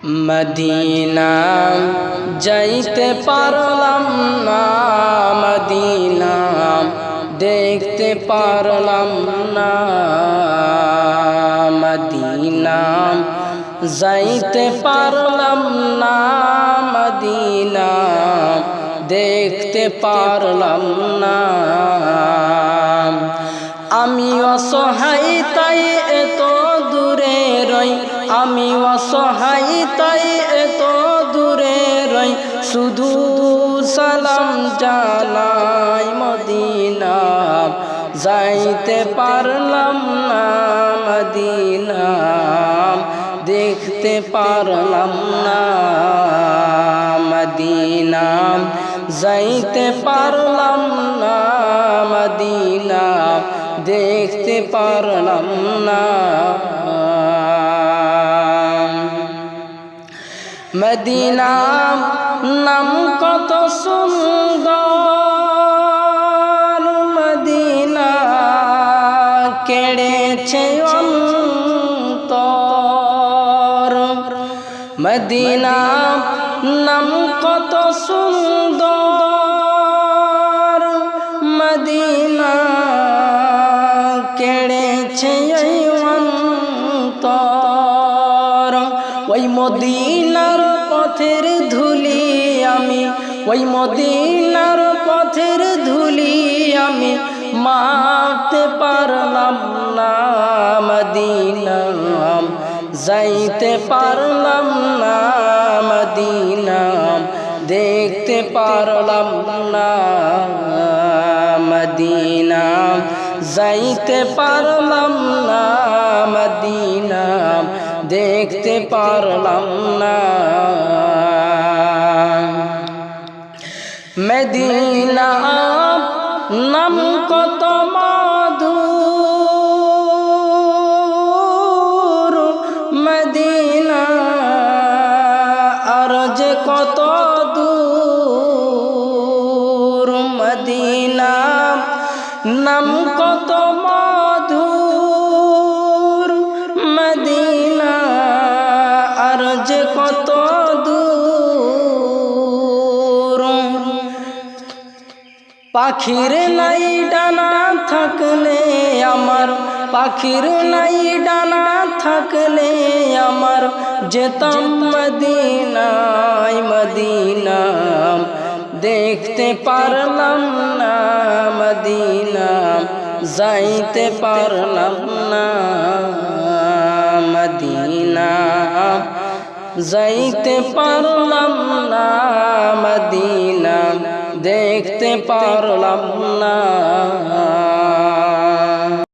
Medina যাইতে পারলাম না, মদিনা দেখতে পারলাম না, মদিনা যাইতে পারলাম না, মদিনা দেখতে পারলাম না। আমি অসহায় তাই এত দূরে রই, আমি অসহায় তাই এত দূরে রই, শুধু সালাম জানাই মদিনা যাইতে পারলাম না, মদিনা দেখতে পারলাম না, মদিনা যাইতে পারলাম না, মদিনা দেখতে পারলাম না। মদিনা নাম কত সুন্দর, মদিনা কেড়েছে অন্তর, মদিনা নাম কত সুন্দর, মদিনা কেড়েছে অন্তর। ওই মদিনার পথের ধুলি আমি, ওই মদিনার পথের ধুলি আমি মাপতে পারলাম না, মদিনা যাইতে পারলাম না, মদিনা দেখতে পারলাম না, মদিনা যাইতে পারলাম না, মদিনা দেখতে পারলাম না। মদিনা নাম কত মধুর, মদিনা আর যে কত দূর, মদিনা নাম কত মধুর, মদিনা আর যে কত দূর। পাখির নাই ডানা থাকলে আমার, পাখির নাই ডানা থাকলে আমার যেতাম মদিনায়, মদিনা দেখতে পারলাম না, মদিনা যাইতে পারলাম না, মদিনা যাইতে পারলাম না, মদিনা দেখতে পারলাম না।